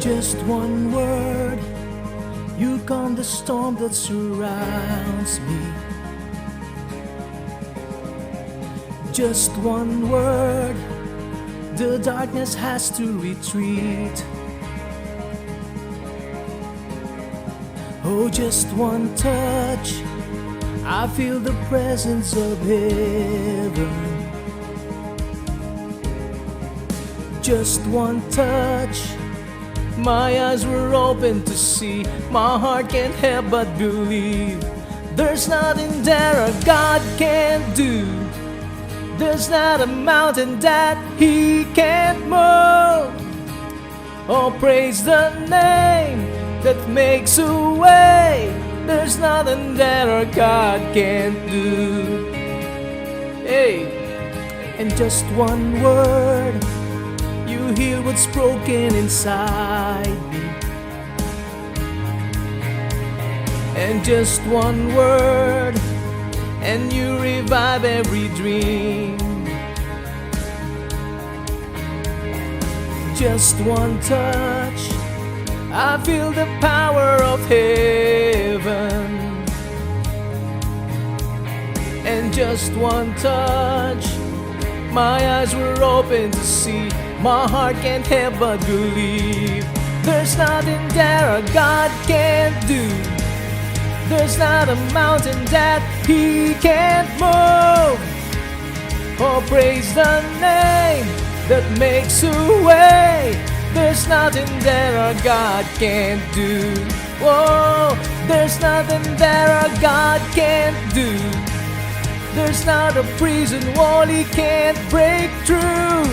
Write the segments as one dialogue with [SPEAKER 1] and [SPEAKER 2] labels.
[SPEAKER 1] Just one word, you calm the storm that surrounds me. Just one word, the darkness has to retreat. Oh, just one touch, I feel the presence of heaven. Just one touch, my eyes were open to see. My heart can't help but believe. There's nothing there a God can't do. There's not a mountain that He can't move. Oh, praise the name that makes a way. There's nothing that our God can't do. Hey, and just one word, you heal what's broken inside me. And just one word, and you revive every dream. Just one touch, I feel the power of heaven. And just one touch, my eyes were open to see. My heart can't help but believe. There's nothing there a God can't do. There's not a mountain that He can't move. Oh, praise the name that makes a way. There's nothing that our God can't do. Whoa, there's nothing that our God can't do. There's not a prison wall He can't break through.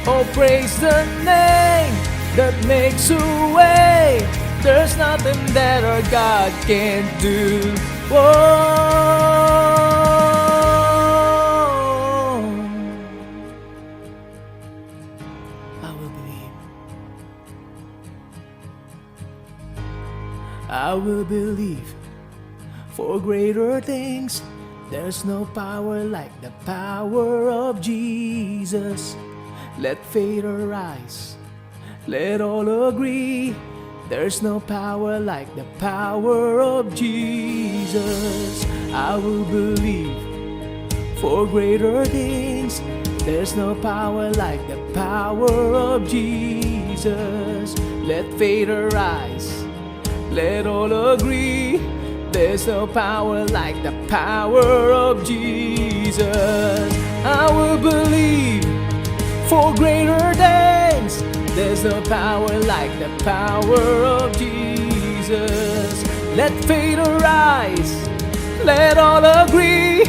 [SPEAKER 1] Oh, praise the name that makes a way. There's nothing that our God can't do. Whoa. I will believe. I will believe for greater things. There's no power like the power of Jesus. Let faith arise. Let all agree. There's no power like the power of Jesus. I will believe for greater things. There's no power like the power of Jesus. Let faith arise. Let all agree. There's no power like the power of Jesus. I will believe for greater things. There's no power like the power of Jesus. Let faith arise. Let all agree.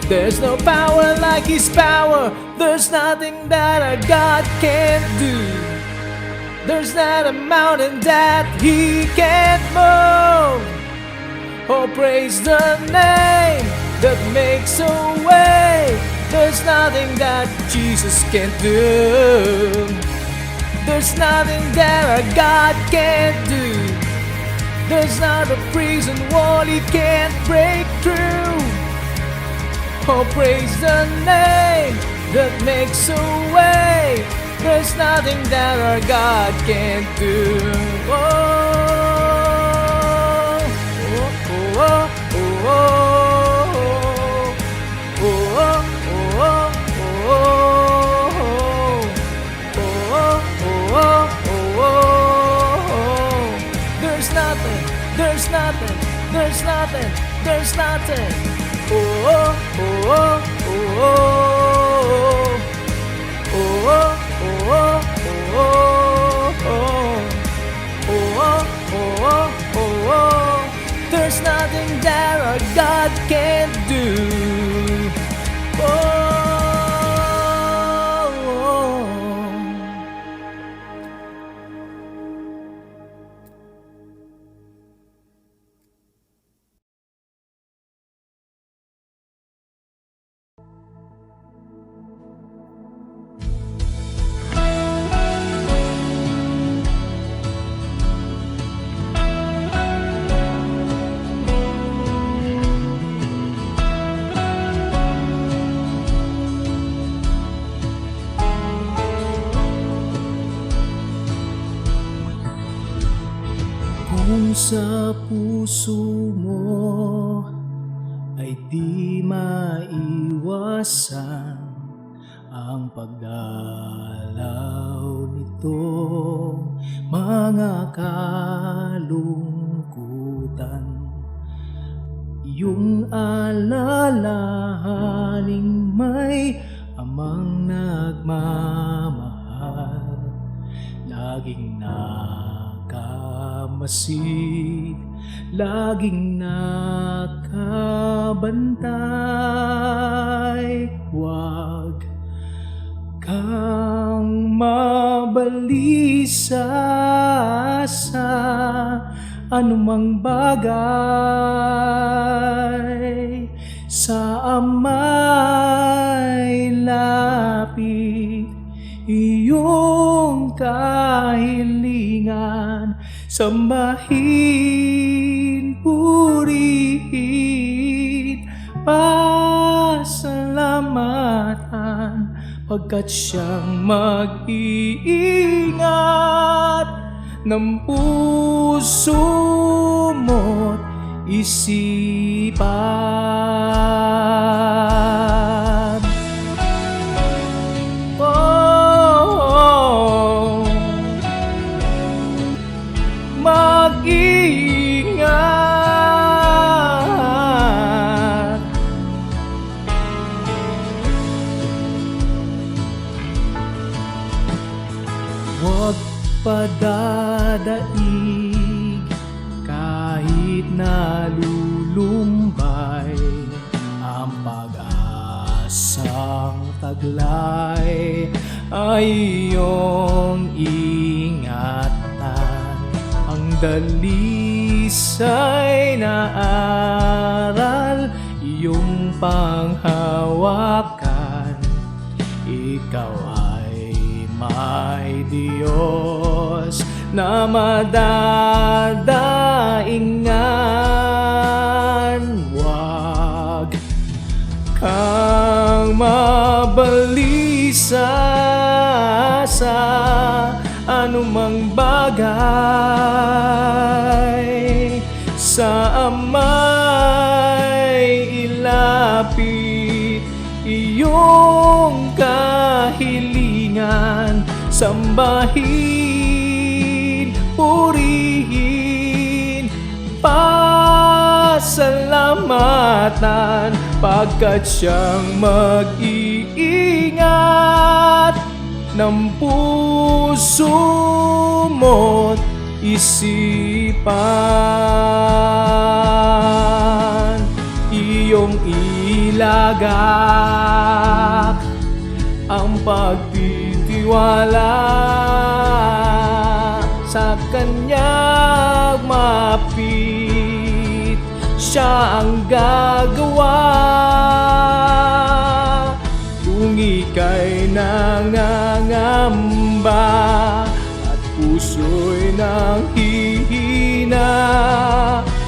[SPEAKER 1] There's no power like His power. There's nothing that our God can't do. There's not a mountain that He can't move. Oh, praise the name that makes a way. There's nothing that Jesus can't do. There's nothing that our God can't do. There's not a prison wall He can't break through. Oh, praise the name that makes a way. There's nothing that our God can't do. Oh, oh, oh, oh, oh, oh, oh, oh. There's nothing, there's nothing, there's nothing. Oh, oh, oh, oh, oh, oh, oh, oh, oh, oh. There's nothing that our God can't do. Oh. sa puso mo ay di maiwasan ang pagdalaw nitong mga kalungkutan. Yung alalahaning may amang nagmamahal, laging nakamasid, laging nakabantay. Huwag kang mabalisa sa anumang bagay. Sa Ama'y lapit iyong kahilingan, sambahin, purihin, pasalamatan, pagkat siyang mag-iingat ng puso mo't isipan. Oh, mag-iingat. Huwag padadaig kahit nalulumbay ang pag-asang taglay ay iyong ingatan. Ang dalisay na aral iyong panghawakan, ikaw ay may Diyos na madadaingan. Huwag kang mabalisa sa anumang bagay. Sa Ama'y ilapit iyong kahilingan, sambahin, purihin, pasalamatan, pagkat siyang mag-iingat ng puso mo't isipan. Iyong ilagak ang pagtitiwala sa Kanyang mapit, siya ang gagawa. Kung ika'y nangangamba at puso'y nanghihina,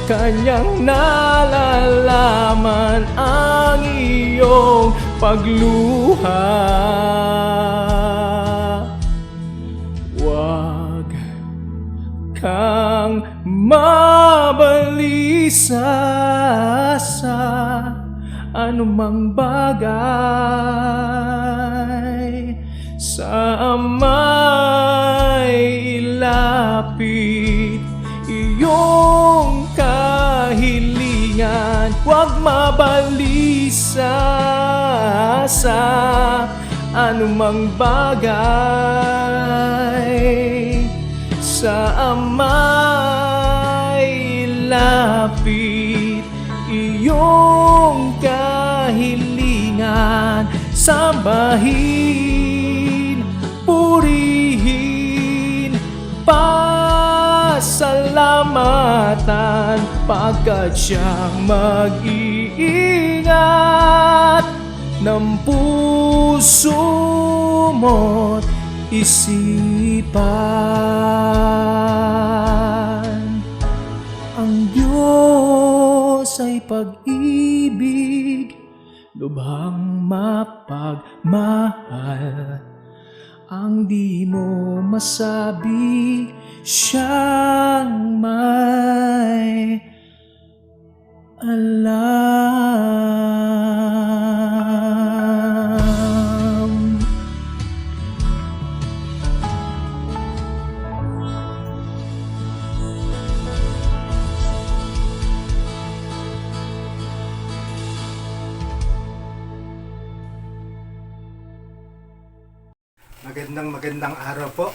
[SPEAKER 1] Kanyang nalalaman ang iyong pagluha. Huwag kang mabalisa sa anumang bagay. Sa Ama'y ilapit iyong kahilingan, huwag mabalisa sa anumang bagay. Sa Ama'y ilapit iyong kahilingan, sambahin, purihin, pasalamatan, pagkat siyang mag-iingat ng puso mo't isipan. Ang Diyos ay pag-ibig, lubhang mapagmahal. ang di mo masabi, siyang may alam.
[SPEAKER 2] Magandang araw po.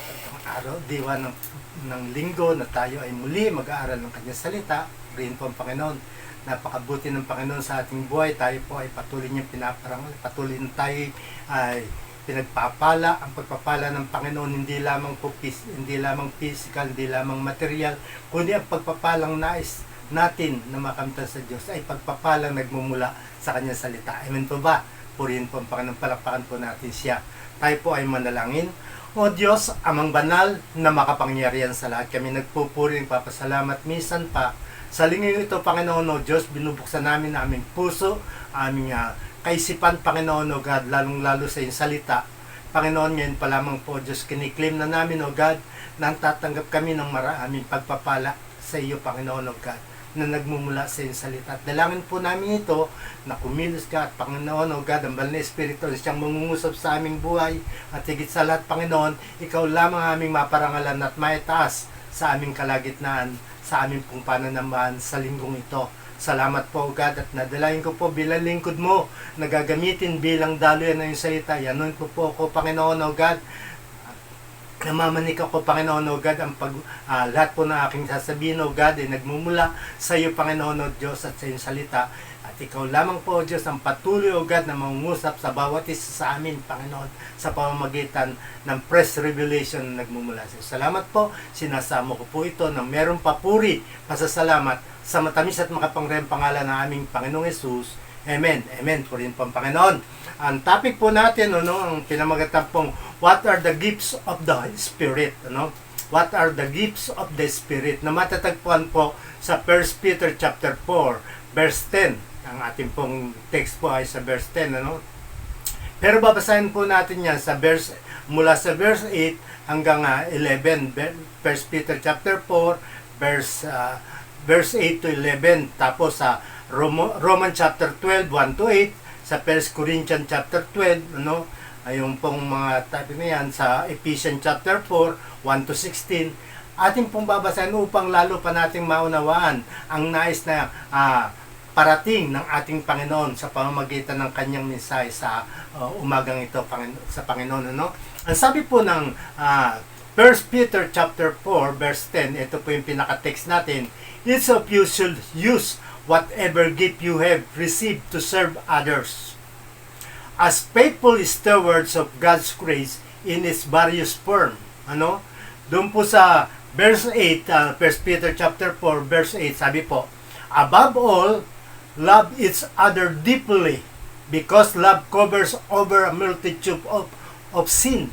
[SPEAKER 2] Araw, diwa ng linggo na tayo ay muli mag-aaral ng kanyang salita. Rin po ang Panginoon. Napakabuti ng Panginoon sa ating buhay. Tayo po ay patuloy niyang pinaparangal. Patuloy na tayo ay pinagpapala. Ang pagpapala ng Panginoon hindi lamang physical, hindi lamang material, kundi ang pagpapalang nais natin na makamtan sa Diyos ay pagpapalang nagmumula sa kanyang salita. Amen po ba? Purihin po ang Panginoon. Palakpakan po natin siya. Tayo po ay manalangin. O Diyos, amang banal na makapangyarihan sa lahat, kami nagpupuri, nagpapasalamat minsan pa sa linggo ito, Panginoon o Diyos. Binubuksan namin ang aming puso, aming kaisipan, Panginoon o God, lalong-lalo sa iyong salita. Panginoon, ngayon pa lamang po, Diyos, kiniklaim na namin o God, na tatanggap kami ng maraming pagpapala sa iyo, Panginoon o God, na nagmumula sa iyong salita. At dalangin po namin ito na kumilos ka at Panginoon o God, ang banal na Espiritu siyang mangungusap sa aming buhay at higit sa lahat, Panginoon, ikaw lamang aming maparangalan at maitaas sa aming kalagitnaan, sa aming pong pananambahan sa linggong ito. Salamat po, God, at nadalain ko po bilang lingkod mo na gagamitin bilang daluyan na yung salita. Yanon ko po ako, Panginoon o God. Namamanik ako, Panginoon o God, lahat po na aking sasabihin o God ay nagmumula sa iyo, Panginoon o Diyos, at sa iyong salita. At ikaw lamang po, Diyos, ang patuloy o God na mangungusap sa bawat isa sa amin, Panginoon, sa pamamagitan ng press revelation na nagmumula sa iyo. Salamat po, sinasamo ko po ito ng merong papuri, pasasalamat sa matamis at makapangyarihang pangalan ng aming Panginoong Hesus. Amen. Amen. Purihin po ang Panginoon. Ang topic po natin, ang pinamagatang pong what are the gifts of the Spirit? What are the gifts of the Spirit? Na matatagpuan po sa 1 Peter chapter 4, verse 10. Ang ating pong text po ay sa verse 10. Pero babasahin po natin yan mula sa verse 8 hanggang 11. 1 Peter chapter 4, verse 8 to 11. Tapos sa Roman chapter 12, 1 to 8, sa 1 Corinthians chapter 12, ayun pong mga topic na yan, sa Ephesians chapter 4, 1 to 16, ating pong babasahin upang lalo pa nating maunawaan ang nais na parating ng ating Panginoon sa pamamagitan ng kanyang mensahe sa umagang ito sa Panginoon. Ang sabi po ng 1 Peter chapter 4, verse 10, ito po yung pinaka-text natin, each of you should use whatever gift you have received to serve others as faithful stewards of God's grace in its various form. Doon po sa verse 8, 1 Peter chapter 4, verse 8, sabi po, above all, love each other deeply, because love covers over a multitude of sin.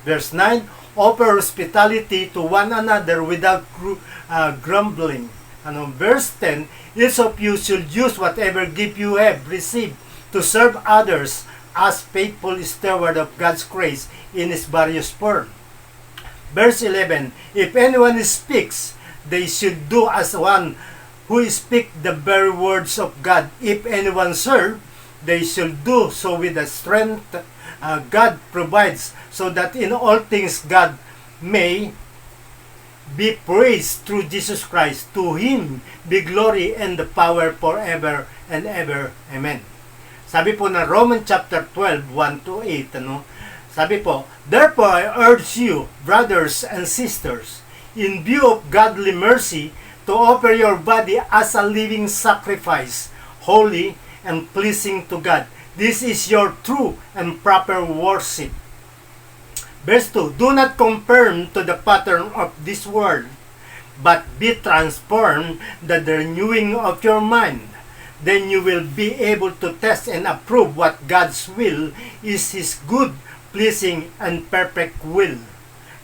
[SPEAKER 2] Verse 9, offer hospitality to one another without grumbling. Verse 10, each of you should use whatever gift you have received to serve others as faithful steward of God's grace in its various form. Verse 11, if anyone speaks, they should do as one who speak the very words of God. If anyone serve, they should do so with the strength God provides, so that in all things God may be praised through Jesus Christ. To Him be glory and the power forever and ever. Amen. Sabi po na Romans chapter 12, 1 to 8, sabi po, therefore I urge you, brothers and sisters, in view of godly mercy, to offer your body as a living sacrifice, holy and pleasing to God. This is your true and proper worship. Verse 2, do not conform to the pattern of this world, but be transformed by the renewing of your mind. Then you will be able to test and approve what God's will is, His good, pleasing, and perfect will.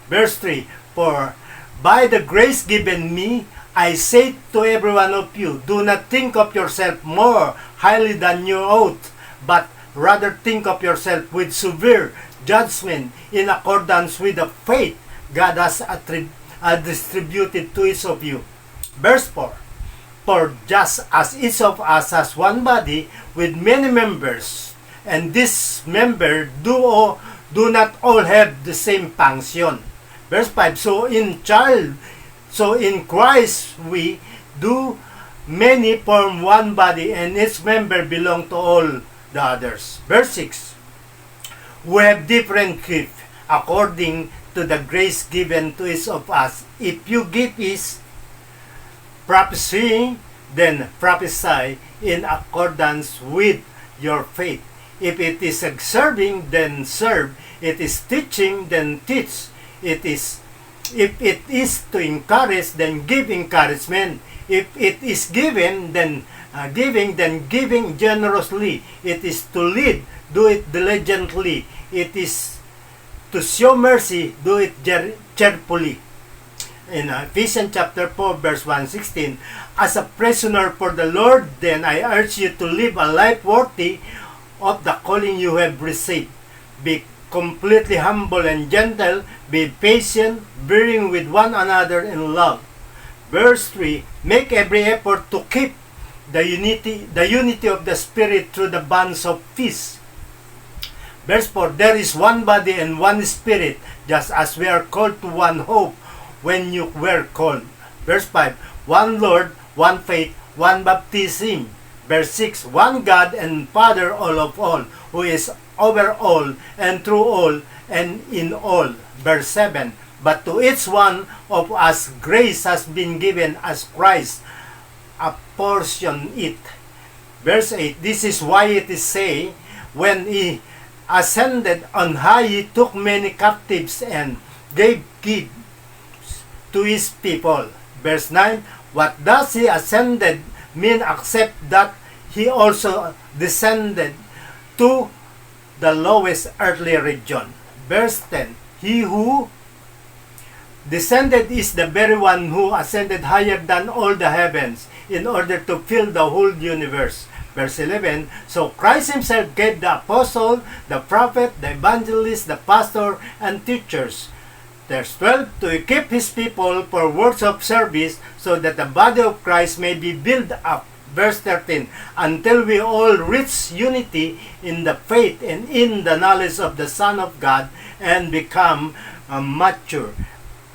[SPEAKER 2] Verse 3, for by the grace given me, I say to every one of you, do not think of yourself more highly than you ought, but Rather think of yourself with severe judgment in accordance with the faith God has distributed to each of you. Verse 4. For just as each of us has one body with many members, and this member do not all have the same function. Verse 5. So in Christ we do many form one body, and each member belong to all the others. Verse 6. We have different gifts according to the grace given to each of us. If you give is prophesying, then prophesy in accordance with your faith. If it is serving, then serve. It is teaching, then teach. If it is to encourage, then give encouragement. If it is giving, then giving generously. It is to lead, do it diligently. It is to show mercy, do it cheerfully. In Ephesians chapter 4, verse 1:16, as a prisoner for the Lord, then I urge you to live a life worthy of the calling you have received. Be completely humble and gentle, be patient, bearing with one another in love. Verse 3, make every effort to keep the unity of the Spirit through the bonds of peace. Verse 4, there is one body and one Spirit, just as we are called to one hope when you were called. Verse 5, one Lord, one faith, one baptism. Verse 6, one God and Father all of all, who is over all and through all and in all. Verse 7, but to each one of us grace has been given as Christ apportioned it. Verse 8, this is why it is say, when he ascended on high, he took many captives and gave gifts to his people. Verse 9, what does he ascended mean except that he also descended to the lowest earthly region? Verse 10, he who descended is the very one who ascended higher than all the heavens in order to fill the whole universe. Verse 11, so Christ himself gave the apostle, the prophet, the evangelist, the pastor, and teachers. Verse 12, to equip his people for works of service so that the body of Christ may be built up. Verse 13, until we all reach unity in the faith and in the knowledge of the Son of God and become mature,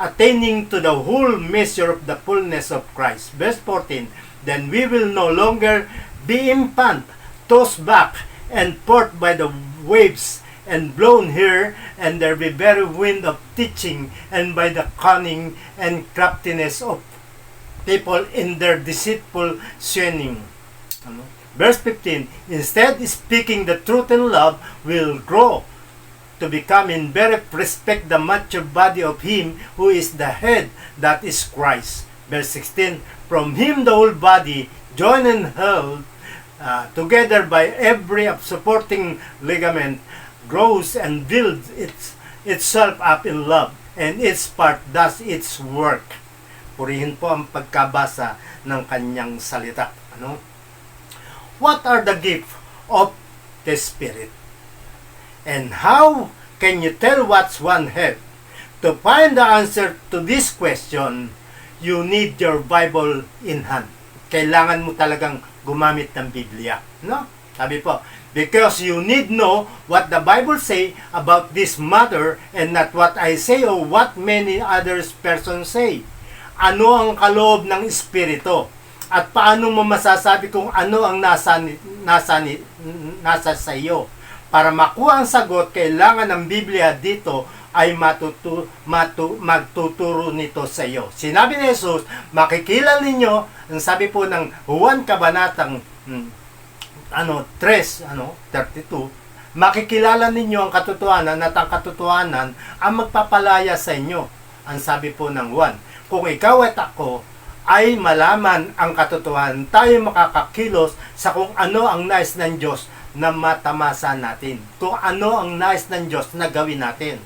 [SPEAKER 2] attaining to the whole measure of the fullness of Christ. Verse 14, then we will no longer be infant, tossed back and forth by the waves and blown here and there by very wind of teaching and by the cunning and craftiness of people in their deceitful sinning. Verse 15, instead speaking the truth in love will grow to become in very respect the mature body of him who is the head, that is Christ. Verse 16, from him the whole body, joined and held together by every supporting ligament, grows and builds itself up in love, and its part does its work. Purihin po ang pagkabasa ng kanyang salita. What are the gifts of the Spirit? And how can you tell what's one have? To find the answer to this question, you need your Bible in hand. Kailangan mo talagang gumamit ng Biblia. No? Sabi po, because you need know what the Bible say about this matter and not what I say or what many others persons say. Ano ang kaloob ng Espiritu? At paano mo masasabi kung ano ang nasa sa iyo? Para makuha ang sagot, kailangan ng Biblia dito ay magtuturo nito sa iyo. Sinabi ni Jesus, makikilala ninyo, ang sabi po ng Juan Kabanatang 3:32, makikilala ninyo ang katotohanan at ang katotohanan ang magpapalaya sa inyo. Ang sabi po ng Juan, kung ikaw at ako ay malaman ang katotohanan, tayo makakakilos sa kung ano ang nais ng Diyos na matamasa natin. Kung ano ang nais ng Diyos na gawin natin.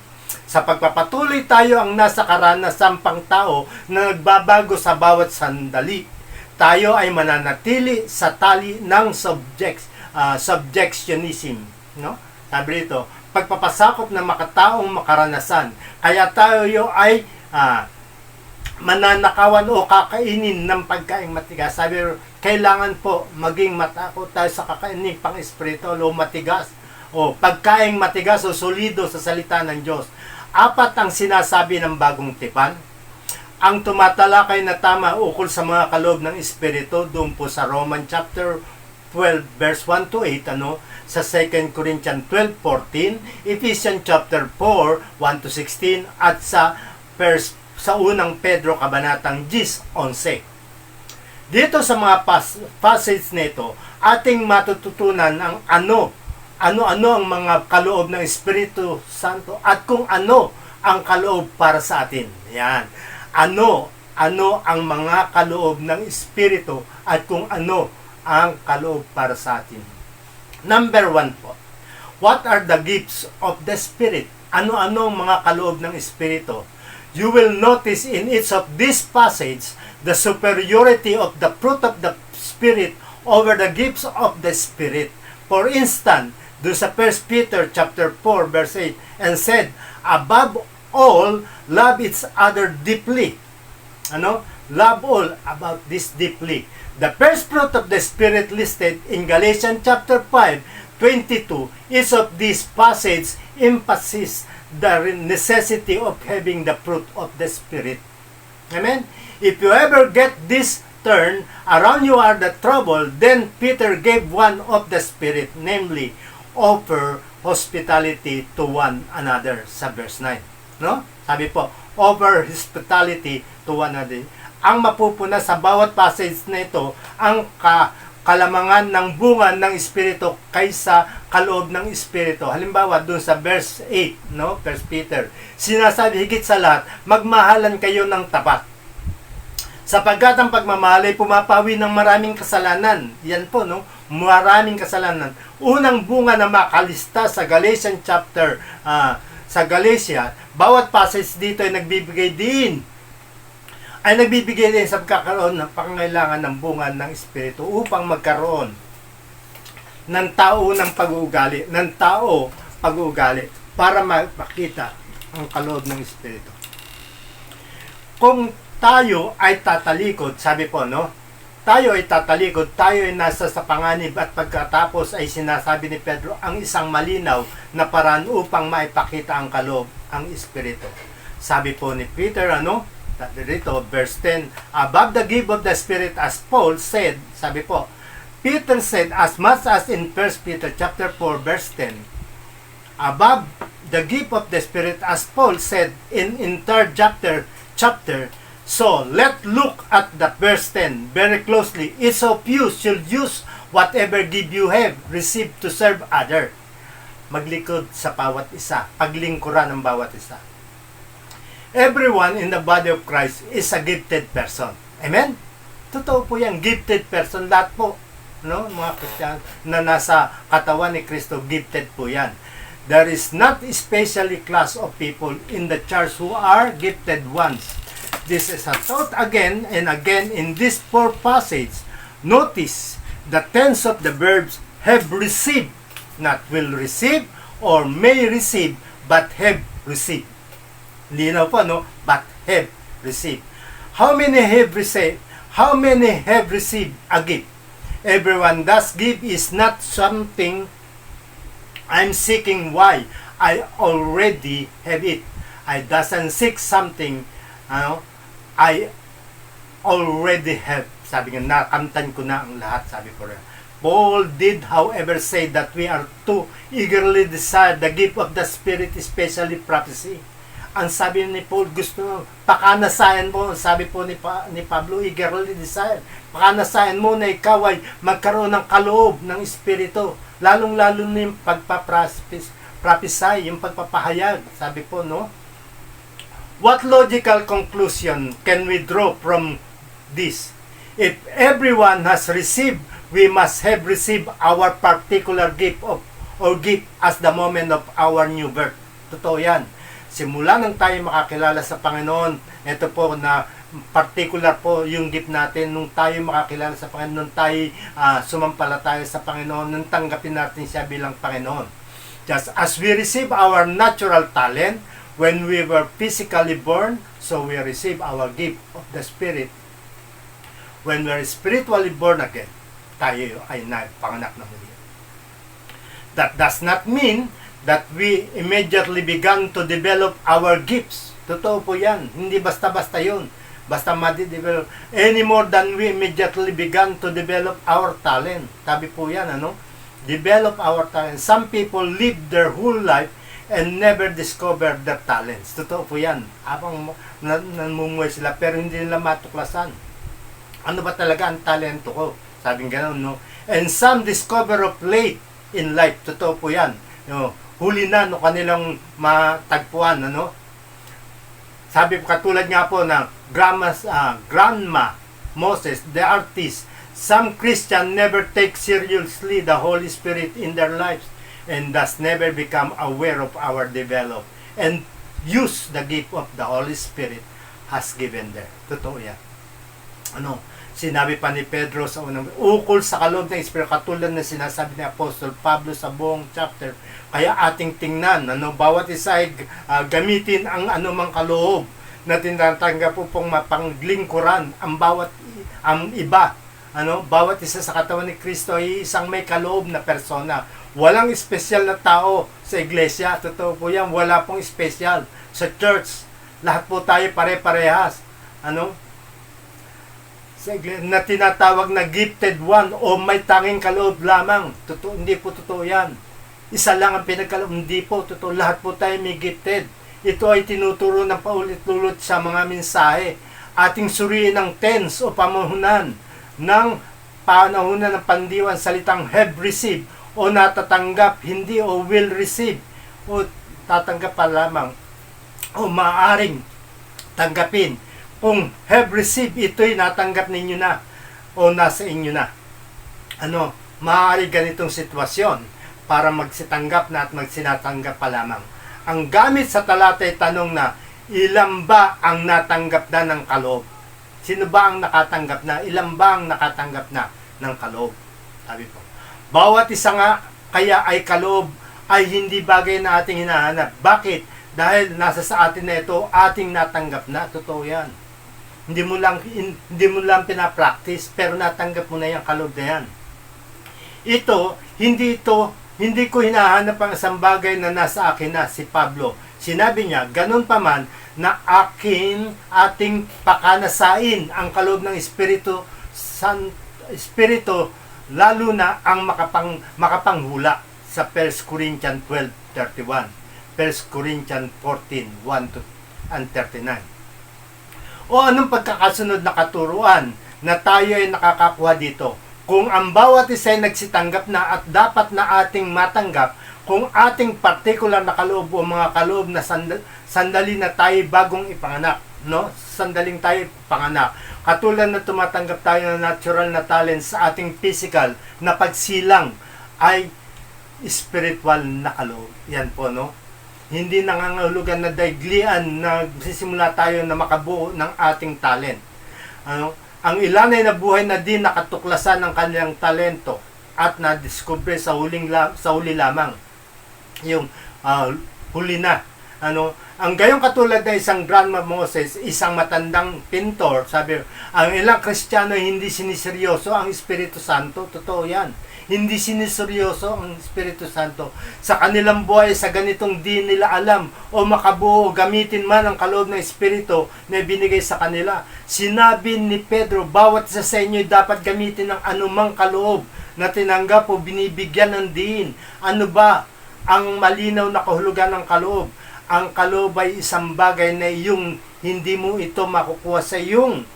[SPEAKER 2] Sa pagpapatuloy tayo ang nasa karanasang pangtao na nagbabago sa bawat sandali. Tayo ay mananatili sa tali ng subjectionism. No? Sabi dito, pagpapasakop ng makataong makaranasan. Kaya tayo ay mananakawan o kakainin ng pagkain matigas. Sabi, kailangan po maging matakot tayo sa kakainin pang espiritual o matigas o pagkain matigas o solido sa salita ng Diyos. 4 ang sinasabi ng bagong tipan. Ang tumatalakay na tama ukol sa mga kaloob ng espiritu doon po sa Roman chapter 12 verse 1 to 8, sa 2 Corinthians 12:14, Ephesians chapter 4 1 to 16 at sa unang Pedro kabanatang 10:11. Dito sa mga passage nito, ating matututunan ang ano ang mga kaloob ng Espiritu Santo at kung ano ang kaloob para sa atin. Yan. Ano ang mga kaloob ng Espiritu at kung ano ang kaloob para sa atin. Number 1 po. What are the gifts of the Spirit? Ano-ano ang mga kaloob ng Espiritu? You will notice in each of these passages the superiority of the fruit of the Spirit over the gifts of the Spirit. For instance, do sa 1 Peter chapter 4 verse 8, and said, above all, love each other deeply. Love all about this deeply. The first fruit of the Spirit listed in Galatians chapter 5:22 is of this passage emphasis the necessity of having the fruit of the Spirit. Amen? If you ever get this turn around you are the trouble, then Peter gave one of the Spirit, namely, offer hospitality to one another sa verse 9. No? Sabi po, offer hospitality to one another. Ang mapupuna sa bawat passage na ito, ang kalamangan ng bunga ng Espiritu kaysa kaloob ng Espiritu. Halimbawa, dun sa verse 8, 1 Peter, sinasabi higit sa lahat, magmahalan kayo ng tapat. Sapagkat ang pagmamahal ay pumapawi ng maraming kasalanan. Yan po, maraming kasalanan. Unang bunga na makalista sa Galatians chapter, sa Galatia, bawat passage dito ay nagbibigay din sa pagkakaroon ng pangangailangan ng bunga ng Espiritu upang magkaroon ng pag-uugali para mapakita ang kaloob ng Espiritu. Kung tayo ay tatalikod, sabi po, tayo ay tatalikod, tayo ay nasa sa panganib at pagkatapos ay sinasabi ni Pedro ang isang malinaw na paraan upang maipakita ang kaloob, ang Espiritu. Sabi po ni Peter, dito, verse 10, above the gift of the Spirit, as Paul said, sabi po, Peter said, as much as in 1 Peter chapter 4, verse 10, above the gift of the Spirit, as Paul said in 3rd chapter, so let look at the verse 10 very closely. Each of you should use whatever gift you have received to serve other. Maglikod sa bawat isa, paglingkuran ng bawat isa. Everyone in the body of Christ is a gifted person. Amen? Totoo po yan, gifted person. Lahat po, mga Christian na nasa katawan ni Kristo, gifted po yan. There is not a specially class of people in the church who are gifted ones. This is a thought again and again in this 4 passage. Notice the tense of the verbs have received, not will receive or may receive, but have received. Linaw po, but have received. How many have received? How many have received a gift? Everyone does give is not something I'm seeking. Why? I already have it. I doesn't seek something I already have. Sabi nga, nakamtan ko na ang lahat, sabi ko rin. Paul did, however, say that we are to eagerly desire the gift of the Spirit, especially prophecy. Ang sabi ni Paul, gusto pakanasayan mo, sabi po ni Pablo, eagerly desire. Pakanasayan mo na ikaw ay magkaroon ng kaloob ng Espiritu. Lalong-lalo na yung pagpaprophesy, yung pagpapahayag. Sabi po, what logical conclusion can we draw from this? If everyone has received, we must have received our particular gift as the moment of our new birth. Totoo yan. Simula nang tayo makakilala sa Panginoon, ito po na particular po yung gift natin nung tayo makakilala sa Panginoon, nung tayo sumampalataya sa Panginoon, nung tanggapin natin siya bilang Panginoon. Just as we receive our natural talent when we were physically born, so we receive our gift of the Spirit when we are spiritually born again. Tayo ay napanganak na muli. That does not mean that we immediately began to develop our gifts. Totoo po yan. Hindi basta-basta yun. Basta ma-develop. Any more than we immediately began to develop our talent. Sabi po yan, ano? Develop our talent. Some people live their whole life and never discover their talents. Totoo po yan. Habang namumuhay sila pero hindi nila matuklasan. Ano ba talaga ang talento ko? Sabing gano'n, no? And some discover of late in life. Totoo po yan. No? Huli na no kanilang matagpuan, ano? Sabi po katulad nga po ng Grandma Moses, the artist. Some Christian never take seriously the Holy Spirit in their lives and thus never become aware of our develop and use the gift of the Holy Spirit has given there. Totoo yan. Ano? Sinabi pa ni Pedro sa unang, ukol sa kaloob ng Espiritu, katulad na sinasabi ni Apostol Pablo sa buong chapter. Kaya ating tingnan, bawat isa ay gamitin ang anumang kaloob na tinatanggap po pong mapanglingkuran ang iba. Bawat isa sa katawan ni Kristo ay isang may kaloob na persona. Walang espesyal na tao sa iglesia. Totoo po yan, wala pong espesyal. Sa church, lahat po tayo pare-parehas. Na tinatawag na gifted one o may tanging kaloob lamang. Totoo, hindi po totoo yan. Isa lang ang pinagkaloob. Hindi po totoo. Lahat po tayo may gifted. Ito ay tinuturo ng paulit-ulit sa mga mensahe. Ating suriin ang tense o pamuhunan ng panahunan ng pandiwan salitang have received o natatanggap, hindi o will receive o tatanggap pa lamang o maaaring tanggapin. Kung have received, ito'y natanggap ninyo na o nasa inyo na. Maaari ganitong sitwasyon para magsitanggap na at magsinatanggap pa lamang. Ang gamit sa talata ay tanong na, ilan ba ang natanggap na ng kaloob? Sino ba ang nakatanggap na? Ilan ba ang nakatanggap na ng kaloob? Sabi po. Bawat isa nga kaya ay kaloob ay hindi bagay na ating hinahanap. Bakit? Dahil nasa sa atin na ito, ating natanggap na. Totoo yan. Hindi mo lang pinapractice, pero natanggap mo na yung kaloob na yan. Hindi ko hinahanap ang isang bagay na nasa akin na, si Pablo. Sinabi niya, ganun pa man, na ating pakanasain ang kaloob ng Espiritu, lalo na ang makapanghula sa 1 Corinthians 12:31, 1 Corinthians 14:1-39. O anong pagkakasunod na katuruan na tayo ay nakakakuha dito? Kung ang bawat isa ay nagsitanggap na at dapat na ating matanggap, kung ating particular na kaloob o mga kaloob na sandali na tayo bagong ipanganak, sandaling tayo ipanganak, katulad na tumatanggap tayo ng natural na talent sa ating physical na pagsilang ay spiritual na kaloob. Yan po, hindi nangangahulugan na daiglian na sisimula tayo na makabuo ng ating talent. Ang ilan ay nabuhay na din nakatuklasan ng kanilang talento at na-discover sa huli lamang. Yung huli na. Ang gayong katulad na isang Grandma Moses, isang matandang pintor, sabi, ang ilang Kristiyano hindi siniseryoso ang Espiritu Santo. Totoo yan. Hindi siniseryoso ang Espiritu Santo. Sa kanilang buhay, sa ganitong di nila alam o makabuo, gamitin man ang kaloob ng Espiritu na ibinigay sa kanila. Sinabi ni Pedro, bawat isa sa inyo dapat gamitin ng anumang kaloob na tinanggap o binibigyan ng diin. Ano ba ang malinaw na kahulugan ng kaloob? Ang kaloob ay isang bagay na yung hindi mo ito makukuha sa iyong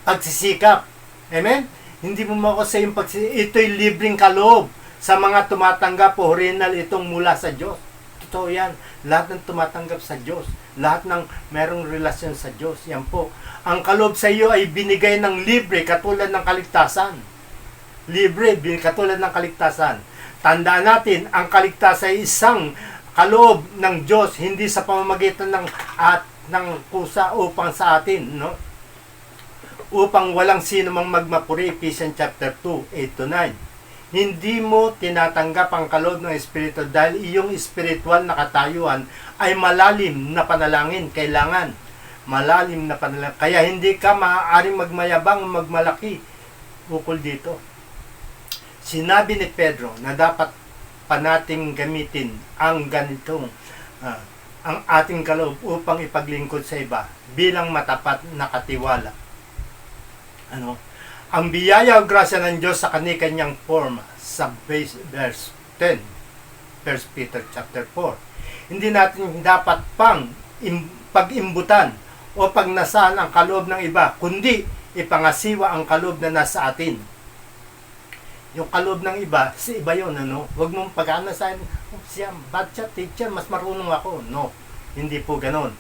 [SPEAKER 2] pagsisikap. Amen? Hindi mo makukuha sa iyong pagsisikap. Ito'y libreng kaloob sa mga tumatanggap o original itong mula sa Diyos. Totoo yan. Lahat ng tumatanggap sa Diyos. Lahat ng merong relasyon sa Diyos. Yan po. Ang kaloob sa iyo ay binigay ng libre katulad ng kaligtasan. Libre, katulad ng kaligtasan. Tandaan natin, ang kaligtasan ay isang kaloob ng Diyos, hindi sa pamamagitan ng kusa upang sa atin, upang walang sino mang magmapuri, Ephesians chapter 2, 8-9. hindi mo tinatanggap ang kaloob ng Espiritu dahil iyong spiritual na katayuan ay malalim na panalangin. Kailangan malalim na panalangin. Kaya hindi ka maaaring magmayabang, magmalaki ukol dito. Sinabi ni Pedro na dapat pa nating gamitin ang ganitong ang ating kaloob upang ipaglingkod sa iba bilang matapat na katiwala. Ang biyaya o grasya ng Diyos sa kani-kanyang forma sa verse 10, 1 Peter chapter 4. Hindi natin dapat pang pag-imbutan o pagnasaan ang kaloob ng iba, kundi ipangasiwa ang kaloob na nasa atin. Yung kaloob ng iba, si iba yun, Huwag mong pag-anasahin, siya, bad siya, teacher, mas marunong ako. No, hindi po ganon.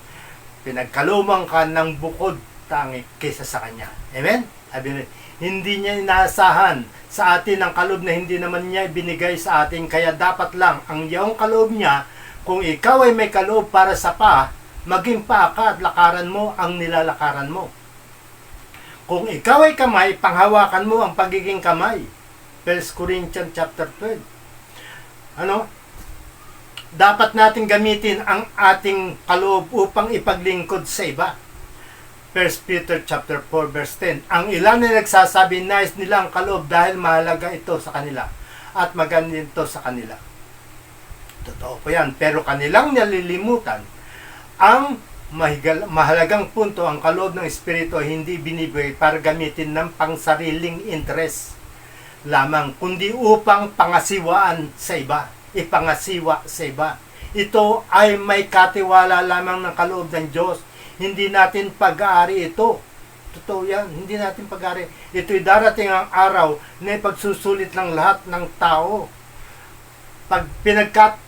[SPEAKER 2] Pinagkaluman ka ng bukod tangi kaysa sa kanya. Amen? Hindi niya inaasahan sa atin ang kaloob na hindi naman niya ibinigay sa atin, kaya dapat lang ang iyong kaloob niya, kung ikaw ay may kaloob para sa paa, maging paa ka at lakaran mo ang nilalakaran mo. Kung ikaw ay kamay, panghawakan mo ang pagiging kamay. 1 Corinthians chapter 12. Dapat natin gamitin ang ating kaloob upang ipaglingkod sa iba. 1 Peter chapter 4 verse 10. Ang ilan na nagsasabi nais nila ang kaloob dahil mahalaga ito sa kanila at maganda ito sa kanila. Totoo po yan. Pero kanilang nalilimutan ang mahalagang punto. Ang kaloob ng Espiritu ay hindi binibigay para gamitin ng pangsariling interest lamang, kundi upang pangasiwaan sa iba, ipangasiwa sa iba. Ito ay may katiwala lamang ng kaloob ng Diyos. Hindi natin pag-aari ito. Totoo yan, hindi natin pag-aari. Ito'y darating ang araw na ipagsusulit ng lahat ng tao. Pag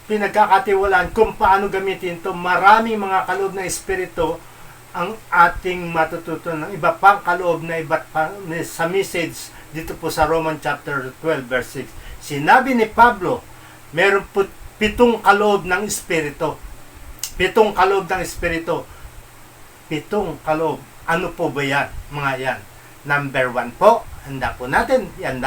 [SPEAKER 2] pinagkakatiwalaan kung paano gamitin ito, maraming mga kaloob ng Espiritu ang ating matututunan. Iba pang kaloob na iba't pa sa message dito po sa Roman chapter 12 verse 6. Sinabi ni Pablo, meron po 7 kaloob ng Espiritu. 7 kaloob ng Espiritu. 7 kaloob. Ano po ba yan? Mga yan. Number 1 po. Handa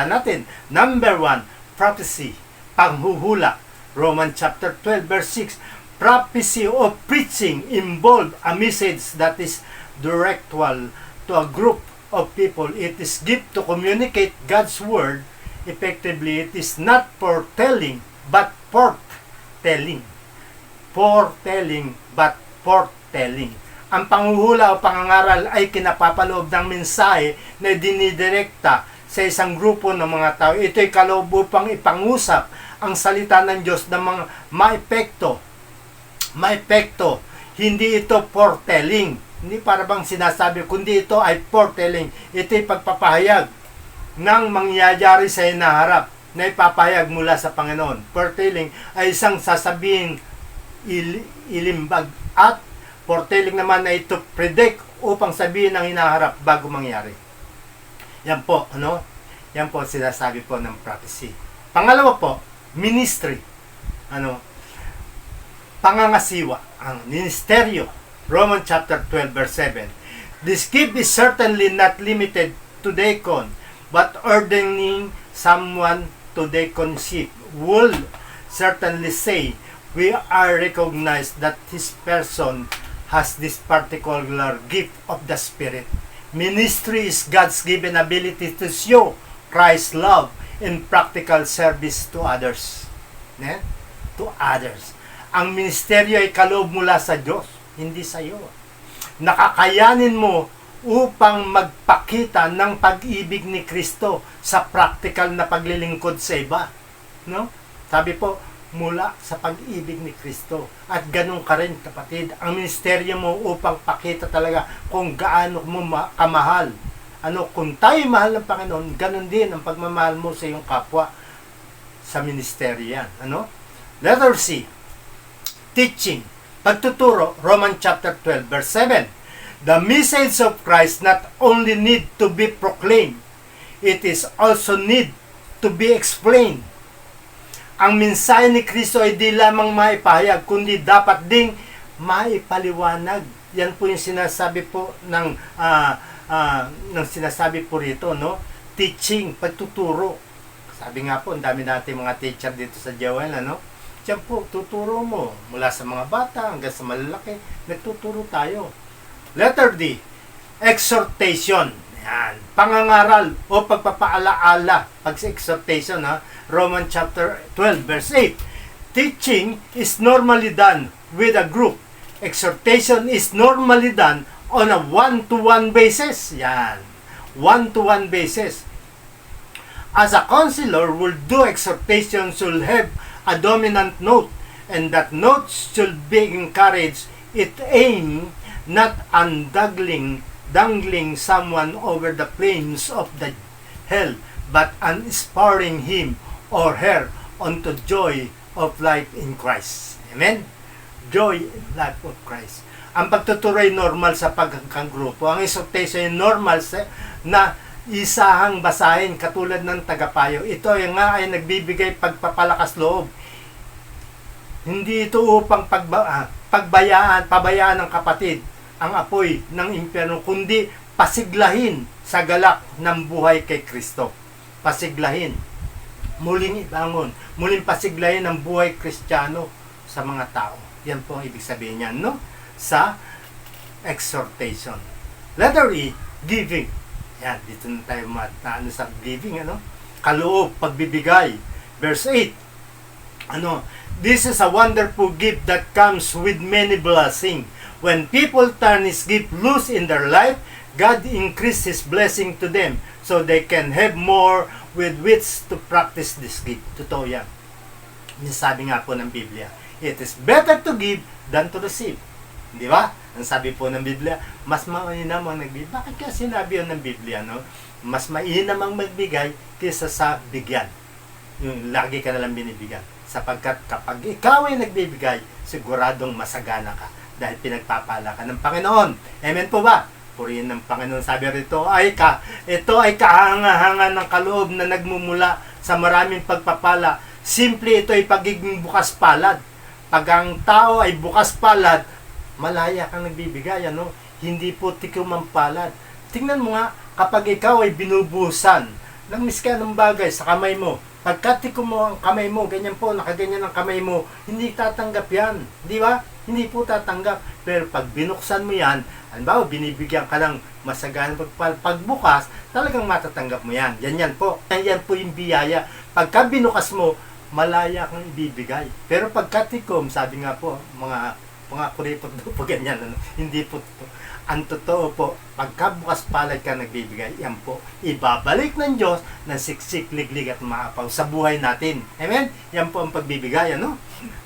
[SPEAKER 2] natin. Number 1, prophecy. Panghuhula. Roman chapter 12 verse 6. Prophecy of preaching involve a message that is directwal to a group of people. It is gift to communicate God's word effectively. It is not foretelling but foretelling. Foretelling but foretelling. Ang panghuhula o pangangaral ay kinapapaloob ng mensahe na dinidirekta sa isang grupo ng mga tao. Ito'y kaloob upang ipangusap ang salita ng Diyos ng mga maepekto. Hindi ito foretelling. Hindi para bang sinasabi, kundi ito ay foretelling. Ito'y pagpapahayag ng mangyayari sa hinaharap na ipapahayag mula sa Panginoon. Foretelling ay isang sasabihin ilimbag, at foretelling naman ay to predict upang sabihin ang hinaharap bago mangyari. Yan po, Yan po sinasabi po ng prophecy. Pangalawa po, ministry. Pangangasiwa, ang ministeryo. Romans chapter 12 verse 7. This gift is certainly not limited to deacon, but ordaining someone to deaconship will certainly say we are recognized that this person has this particular gift of the Spirit. Ministry is God's given ability to show Christ's love in practical service to others. To others. Ang ministeryo ay kaloob mula sa Diyos, hindi sa iyo. Nakakayanin mo upang magpakita ng pag-ibig ni Kristo sa practical na paglilingkod sa iba. Sabi po, mula sa pag-ibig ni Kristo. At ganun ka rin, kapatid, ang ministeryo mo upang pakita talaga kung gaano mo kamahal. Kung tayo mahal ng Panginoon, ganun din ang pagmamahal mo sa iyong kapwa sa ministeryo yan. Letter C, teaching, pagtuturo, Romans chapter 12 verse 7. The message of Christ not only need to be proclaimed, it is also need to be explained. Ang mensahe ni Kristo ay di lamang maipahayag, kundi dapat ding maipaliwanag. Yan po yung sinasabi po ng sinasabi po rito, teaching, pagtuturo. Sabi nga po, ang dami natin mga teacher dito sa Joel, ano? Diyan po, tuturo mo. Mula sa mga bata hanggang sa malalaki, nagtuturo tayo. Letter D, exhortation. Yan. Pangangaral o pagpapaalaala. Pag sa exhortation, ha? Romans chapter 12, verse 8. Teaching is normally done with a group. Exhortation is normally done on a one-to-one basis. Yan. One-to-one basis. As a counselor will do exhortation should have a dominant note, and that note should be encouraged. It aim not on dangling someone over the flames of the hell, but on inspiring him or her unto joy of life in Christ. Amen? Joy in life of Christ. Ang pagtuturoy normal sa pagkakagrupo. Ang exhortation normal na isahang basahin katulad ng tagapayo. Ito ay nga ay nagbibigay pagpapalakas loob. Hindi ito upang pabayaan ng kapatid ang apoy ng impyerno, kundi pasiglahin sa galak ng buhay kay Kristo. Pasiglahin. Muling ibangon. Muling pasiglahin ang buhay Kristiyano sa mga tao. Yan po ang ibig sabihin niyan, no? Sa exhortation. Letter E, giving. Yan, dito na tayo ano sa giving, ano? Kaloob, pagbibigay. Verse 8. Ano? This is a wonderful gift that comes with many blessings. When people turn His gift loose in their life, God increases His blessing to them so they can have more with which to practice this gift. Totoo yan. Sabi nga po ng Biblia, it is better to give than to receive. Di ba? Ang sabi po ng Biblia, mas mainam ang nagbibigay. Bakit kaya sinabi yun ng Biblia, no? Mas mainam ang magbigay kaysa sa bigyan. Yung lagi ka nalang binibigyan. Sapagkat kapag ikaw ay nagbibigay, siguradong masagana ka dahil pinagpapala ka ng Panginoon. Amen po ba? Purihin ng Panginoon. Sabi rito, ito ay kahangahangan ng kaloob na nagmumula sa maraming pagpapala. Simple ito ay pagiging bukas palad. Pag ang tao ay bukas palad, malaya kang nagbibigay, ano? Hindi po tikom ang palad. Tingnan mo nga, kapag ikaw ay binubusan ng miska ng bagay sa kamay mo, pagkatikom mo ang kamay mo, ganyan po, nakaganyan ang kamay mo, hindi tatanggap yan. Di ba? Hindi po tatanggap. Pero pag binuksan mo yan, halimbawa, binibigyan ka ng masaganang pagbukas, talagang matatanggap mo yan. Yan po. Yan po yung biyaya. Pagka binukas mo, malaya kang ibibigay. Pero pagkatikom, sabi nga po, mga kuripot do po ganyan, ano? Hindi po ito. Ang totoo po, pagkabukas palad ka nagbibigay, yan po, ibabalik ng Diyos ng siksik, liglig at maapaw sa buhay natin. Amen? Yan po ang pagbibigay, ano?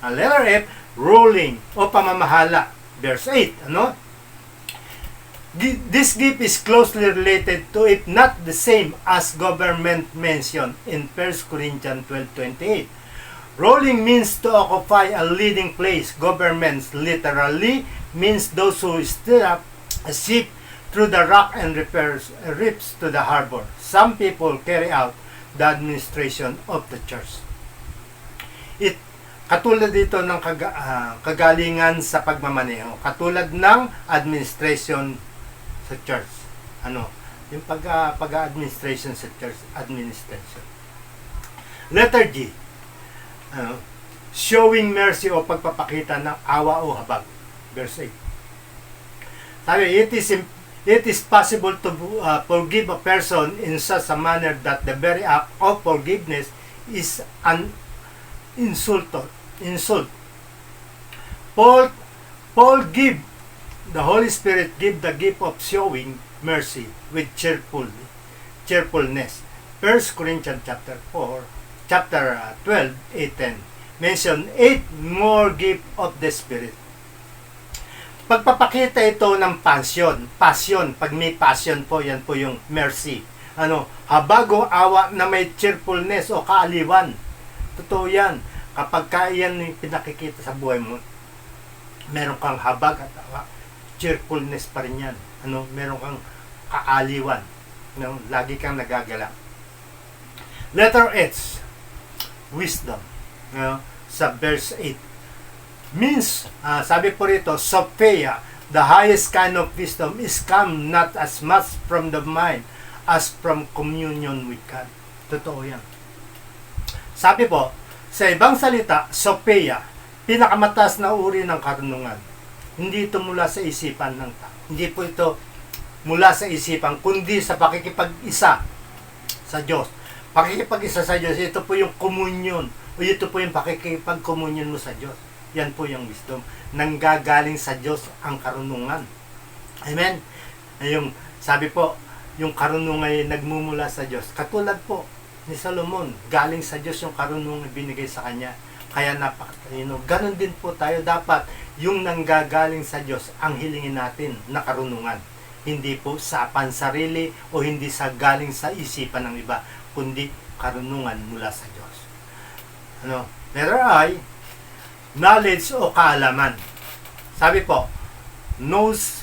[SPEAKER 2] Ang letter F, ruling o pamamahala. Verse 8, ano? This gift is closely related to, if not the same, as government mentioned in 1 Corinthians 12:28. Ruling means to occupy a leading place. Governments literally means those who steer up a ship through the rock and rips to the harbor. Some people carry out the administration of the church. Katulad dito ng kagalingan sa pagmamaneho. Katulad ng administration sa church. Ano? Yung pag-administration sa church. Administration. Letter G. Showing mercy o pagpapakita ng awa o habag. Verse 8. Sabi, it is possible to forgive a person in such a manner that the very act of forgiveness is an insult. Paul give, the Holy Spirit give the gift of showing mercy with cheerfulness. 1 Corinthians chapter 12, 8-10. Mention 8 more gift of the Spirit. Pagpapakita ito ng passion. Pag may passion po, yan po yung mercy. Habag o awa na may cheerfulness o kaaliwan. Totoo yan. Kapag yan yung pinakikita sa buhay mo, meron kang habag at awa, cheerfulness pa rin yan. Meron kang kaaliwan. Lagi kang nagagala. Letter H, wisdom. Sa verse 8. Means, sabi po rito, Sophia, the highest kind of wisdom is come not as much from the mind as from communion with God. Totoo yan. Sabi po, sa ibang salita, Sophia, pinakamataas na uri ng karunungan. Hindi ito mula sa isipan ng tao. Hindi po ito mula sa isipan, kundi sa pakikipag-isa sa Diyos. Pakikipag-isa sa Diyos, ito po yung komunyon, o ito po yung pakikipag-komunyon mo sa Diyos. Yan po yung wisdom. Nanggagaling sa Diyos ang karunungan. Amen? Yung, sabi po, yung karunungan ay nagmumula sa Diyos. Katulad po ni Solomon, galing sa Diyos yung karunungan binigay sa kanya. Kaya napakatalino. Ganon din po tayo. Dapat yung nanggagaling sa Diyos ang hilingin natin na karunungan. Hindi po sa pansarili o hindi sa galing sa isipan ng iba, kundi karunungan mula sa Diyos. Letter I, knowledge o kaalaman. Sabi po, knows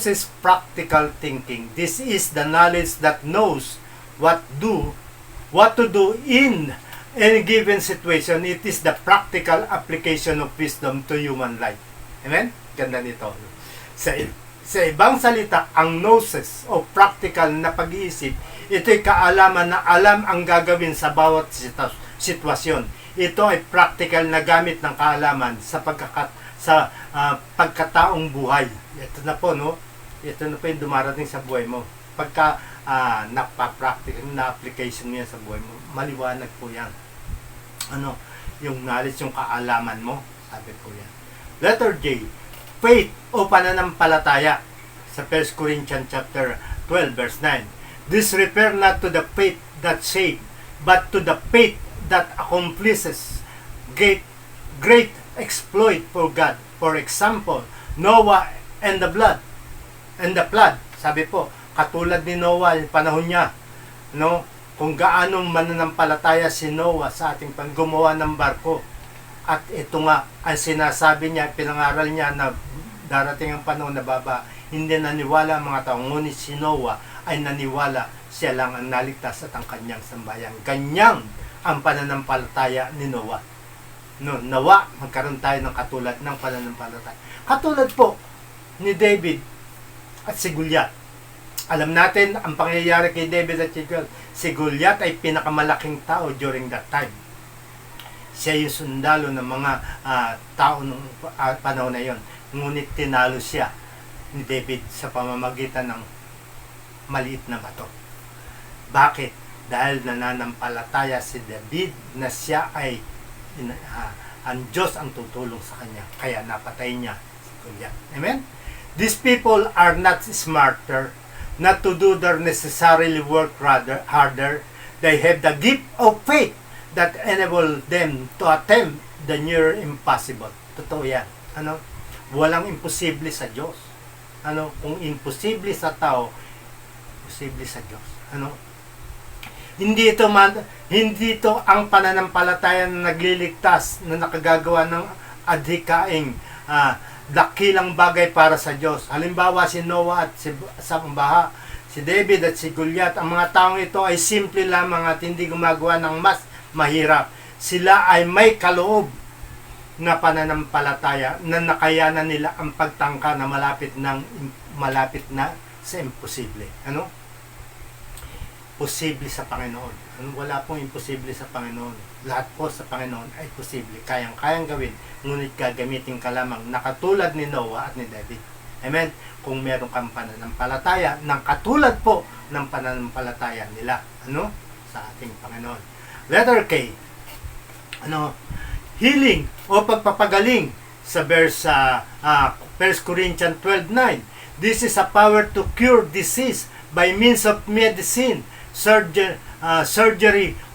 [SPEAKER 2] is practical thinking. This is the knowledge that knows what to do in any given situation. It is the practical application of wisdom to human life. Amen? Ganda nito. Sa ibang salita, ang gnosis o practical na pag-iisip, ito'y kaalaman na alam ang gagawin sa bawat sitwasyon. Ito ay practical na gamit ng kaalaman sa pagkataong buhay. Ito na po, no? Ito na po yung dumarating sa buhay mo. Pagka napapractical na application niya sa buhay mo, maliwanag po yan. Yung knowledge, yung kaalaman mo, sabi po yan. Letter J, faith o pananampalataya. Sa 1 Corinthians chapter 12 verse 9. This refer not to the faith that saved, but to the faith that accomplishes great exploit for God. For example, Noah and the flood. Sabi po, katulad ni Noah, yung panahon niya, no? Kung gaano mananampalataya si Noah sa ating gumawa ng barko. At ito nga, ang sinasabi niya, pinangaral niya na darating ang panahon na hindi naniwala ang mga tao. Ngunit si Noah ay naniwala, siya lang ang naligtas at ang kanyang sambayan. Kanyang ang pananampalataya ni Noah. Nawa, magkaroon tayo ng katulad ng pananampalataya. Katulad po ni David at si Goliath. Alam natin ang pangyayari kay David at si Goliath ay pinakamalaking tao during that time. Siya yung sundalo ng mga tao ng panahon na yon. Ngunit tinalo siya ni David sa pamamagitan ng maliit na bato. Bakit? Dahil nananampalataya si David na siya ay ang Diyos ang tutulong sa kanya. Kaya napatay niya si Goliath. Amen? These people are not smarter, not to do their necessarily work harder. They have the gift of faith that enable them to attempt the near impossible. Totoo yan. Walang imposible sa Diyos. Kung imposible sa tao, posible sa Diyos. Hindi ito ang pananampalataya na nagliligtas, na nakagagawa ng adhikaing dakilang bagay para sa Diyos. Halimbawa, si Noah at sa baha, si David at si Goliath, ang mga taong ito ay simple lamang at hindi gumagawa ng mas mahirap. Sila ay may kaloob na pananampalataya na nakayanan nila ang pagtangka na malapit na sa imposible. Posible sa Panginoon. Wala pong imposible sa Panginoon. Lahat po sa Panginoon ay posible. Kayang gawin. Ngunit gagamitin ka lamang na katulad ni Noah at ni David. Amen? Kung meron kang pananampalataya, ng katulad po ng pananampalataya nila. Sa ating Panginoon. Letter K. Healing o pagpapagaling sa verse 1 Corinthians 12:9. This is a power to cure disease by means of medicine, surgery,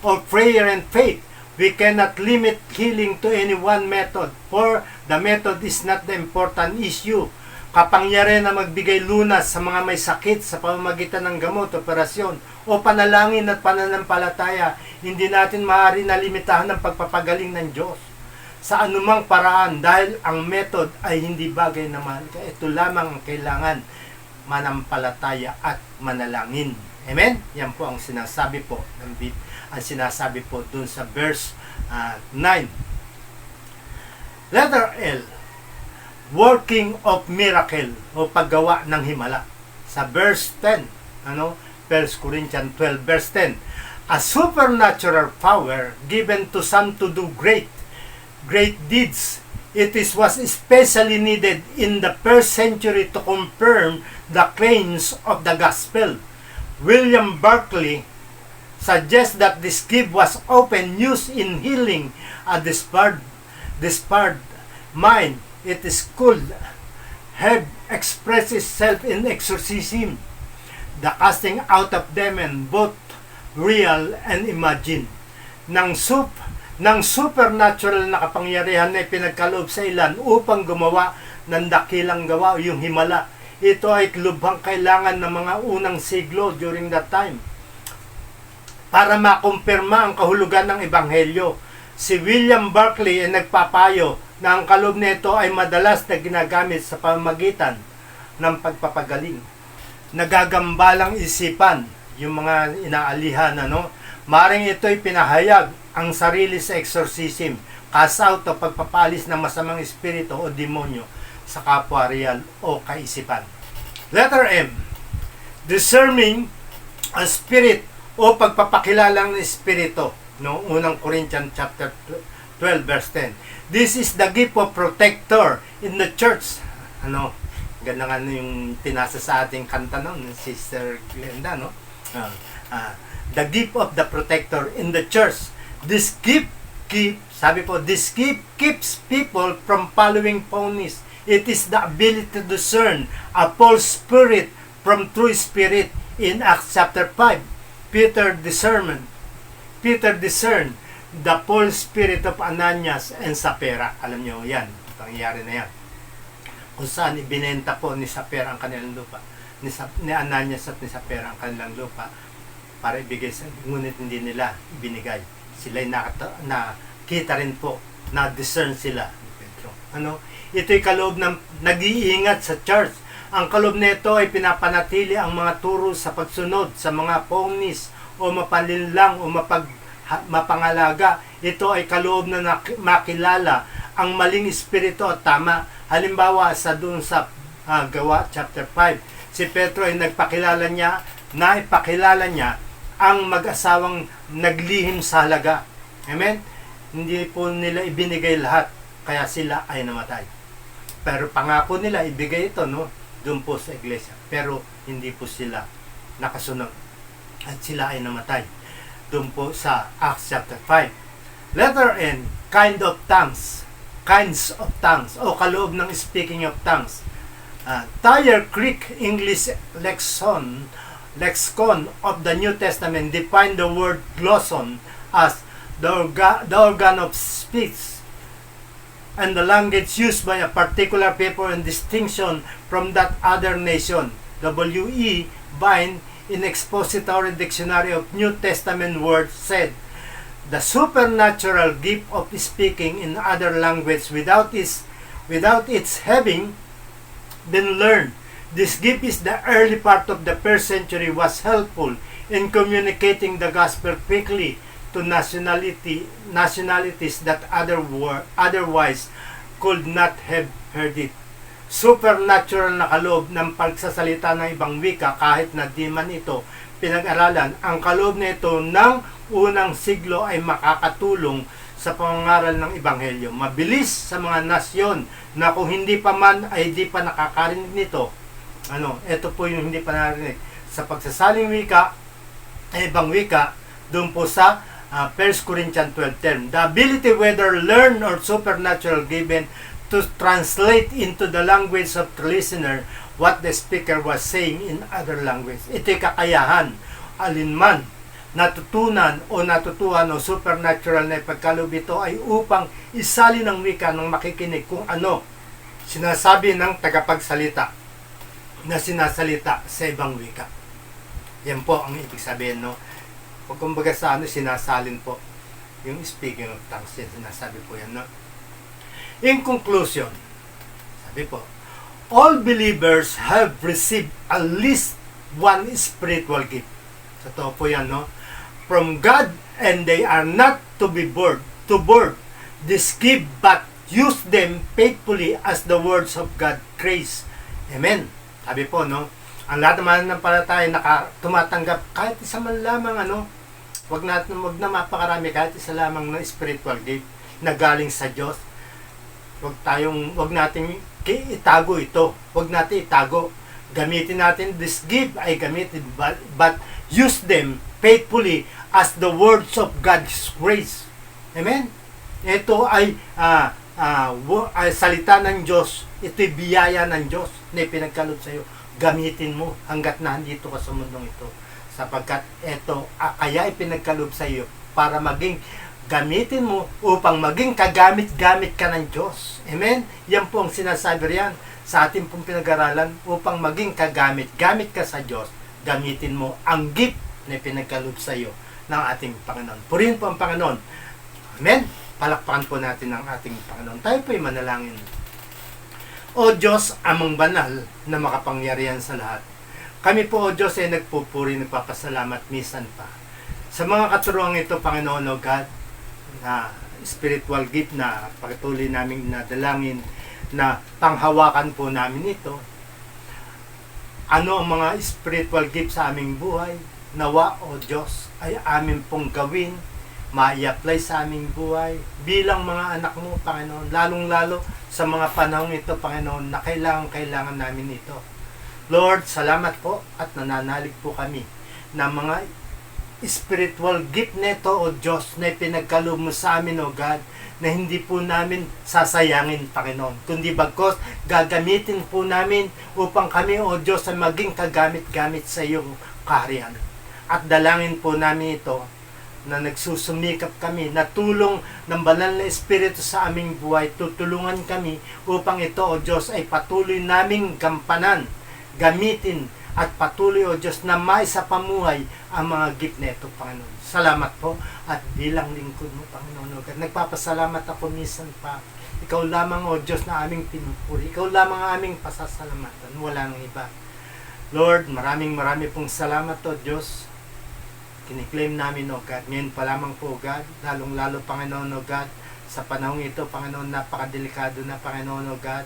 [SPEAKER 2] or prayer and faith. We cannot limit healing to any one method, for the method is not the important issue. Kapangyarihan na magbigay lunas sa mga may sakit sa pamamagitan ng gamot, operasyon, o panalangin at pananampalataya. Hindi natin maaari na limitahan ng pagpapagaling ng Diyos sa anumang paraan, dahil ang method ay hindi bagay na mahalaga. Ito lamang ang kailangan, manampalataya at manalangin. Amen? Yan po ang sinasabi po dun sa verse 9. Letter L. Working of miracle o paggawa ng himala. Sa verse 10, 1 Corinthians 12 verse 10. a supernatural power given to some to do great deeds. Was especially needed in the first century to confirm the claims of the gospel. William Barclay suggests that this gift was often used in healing a despaired mind. It is called have expressed itself in exorcism, the casting out of demon, both real and imagined. Ng supernatural na kapangyarihan na pinagkaloob sa ilan upang gumawa ng dakilang gawa, yung himala. Ito ay lubhang kailangan ng mga unang siglo during that time para makumpirma ang kahulugan ng Ebanghelyo. Si William Barclay ay nagpapayo na ang kaloob nito ay madalas na ginagamit sa pamamagitan ng pagpapagaling. Nagagambalang isipan, yung mga inaalihan, maring ito'y pinahayag ang sarili sa exorcism, cast out o pagpapalis ng masamang espiritu o demonyo sa kapwa real o kaisipan. Letter M, discerning a spirit o pagpapakilalang espiritu. Unang Corinthians chapter 12 verse 10. This is the gift of protector in the church. Ganda nga yung tinasa sa ating kanta Sister Glenda, the gift of the protector in the church. This gift keeps people from following phonies. It is the ability to discern a false spirit from true spirit. In Acts chapter 5, Peter discerned the false spirit of Ananias and Sapphira. Alam nyo yan, pangyayari na yan. Kung saan ibinenta po ni Sapphira ang kanilang lupa, ni Ananias at ni Sapphira ang kanilang lupa para ibigay sa, ngunit hindi nila ibinigay. Sila'y nakita rin po, na-discern sila ni Pedro. Ito'y kaloob ng nag-iingat sa church. Ang kaloob nito ay pinapanatili ang mga turo sa pagsunod sa mga phonies o mapalinlang o mapangalaga. Ito ay kaloob na makilala ang maling espiritu at tama. Halimbawa sa Gawa chapter 5, si Pedro ay naipakilala niya ang mag-asawang naglihim sa halaga. Amen? Hindi po nila ibinigay lahat, kaya sila ay namatay. Pero pangako nila, ibigay ito, doon po sa iglesia. Pero hindi po sila nakasunod. At sila ay namatay. Doon po sa Acts chapter 5. Letter N, kinds of tongues, o kaloob ng speaking of tongues. Thayer Creek English Lexicon of the New Testament define the word gloson as the organ of speech and the language used by a particular people in distinction from that other nation. W.E. Vine in Expository Dictionary of New Testament Words said, the supernatural gift of speaking in other language without its having been learned. This gift is the early part of the first century was helpful in communicating the gospel quickly to nationalities that otherwise could not have heard it. Supernatural na kaloob ng pagsasalita ng ibang wika kahit na di man ito pinag-aralan. Ang kaloob nito ng unang siglo ay makakatulong sa pangangaral ng Ebanghelyo. Mabilis sa mga nasyon na kung hindi pa man ay di pa nakakarinig nito. Ito po yung hindi pa narinig. Sa pagsasaling wika, ibang wika, doon po sa 1 Corinthians 12 term. The ability, whether learned or supernatural, given to translate into the language of the listener what the speaker was saying in other language. Ito'y kakayahan, alinman, natutunan o natutuhan o supernatural na ipagkaloob ito ay upang isali ng wika ng makikinig kung ano sinasabi ng tagapagsalita na sinasalita sa ibang wika. Yan po ang ibig sabihin, Pag kumbaga sa sinasalin po yung speaking of tongues, sinasabi po yan, In conclusion, sabi po, all believers have received at least one spiritual gift. Totoo po yan, From God, and they are not to be bored. This gift, but use them faithfully as the words of God grace. Amen. Sabi po, ang lahat naman ng palataya tumatanggap kahit isa man lamang Wag na mapakarami, kahit isa lamang na spiritual gift na galing sa Diyos. Wag nating itago ito. Wag natin itago. Gamitin natin this gift ay gamitin, but use them faithfully as the words of God's grace. Amen? Ito ay salita ng Diyos. Ito'y biyaya ng Diyos na ipinagkaloob sa iyo. Gamitin mo hanggat nandito ka sa mundong ito. Sapagkat ito, kaya ipinagkaloob sa iyo para maging gamitin mo upang maging kagamit-gamit ka ng Diyos. Amen? Yan po ang sinasabi riyan sa ating pong pinag-aralan, upang maging kagamit-gamit ka sa Diyos. Gamitin mo ang gift na ipinagkaloob sa iyo ng ating Panginoon. Purihin po ang Panginoon. Amen? Palakpakan po natin ang ating Panginoon. Tayo po'y manalangin. O Diyos, amang banal na makapangyarihan sa lahat. Kami po, O Diyos, ay nagpupuri, nagpapasalamat minsan pa sa mga katuruang ito, Panginoon, O God, na spiritual gift na patuloy naming nadalangin, na panghawakan po namin ito. Ano ang mga spiritual gift sa aming buhay? Nawa, O Diyos, ay amin pong gawin, ma-i-apply sa aming buhay bilang mga anak mo, Panginoon, lalong-lalo sa mga panahon ito, Panginoon, na kailangan namin ito. Lord, salamat po at nananalig po kami na mga spiritual gift nito, O Diyos, na ipinagkaloob mo sa amin, O God, na hindi po namin sasayangin, Panginoon, kundi bagkos gagamitin po namin upang kami, O Diyos, ay maging kagamit-gamit sa iyong kaharian. At dalangin po namin ito na nagsusumikap kami na tulong ng banal na Espiritu sa aming buhay. Tutulungan kami upang ito, O Diyos, ay patuloy naming gampanan, gamitin, at patuloy, O Diyos, na maisapamuhay ang mga gift na ito, Panginoon. Salamat po, at bilang lingkod mo, Panginoon, O God, nagpapasalamat ako minsan pa. Ikaw lamang, O Diyos, na aming pinupuri. Ikaw lamang ang aming pasasalamatan. Walang iba. Lord, marami pong salamat, O Diyos. Kiniklaim namin, O God. Ngayon pa lamang po, O God, lalong-lalo, Panginoon, O God, sa panahong ito, Panginoon, napakadelikado na, Panginoon, O God.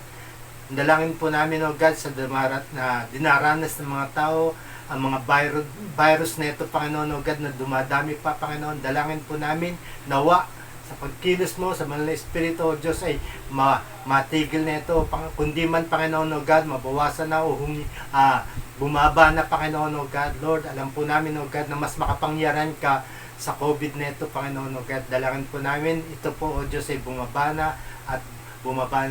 [SPEAKER 2] Dalangin po namin, O God, sa dinaranas ng mga tao, ang mga virus na ito, Panginoon, O God, na dumadami pa, Panginoon. Dalangin po namin, nawa, sa pagkilos mo, sa banal na Espiritu, O Diyos, ay matigil na ito. Kundi man, Panginoon, O God, mabawasan na o bumaba na, Panginoon, O God. Lord, alam po namin, O God, na mas makapangyarihan ka sa COVID na ito, Panginoon, O God. Dalangin po namin, ito po, O Diyos, ay bumaba na at bumaba,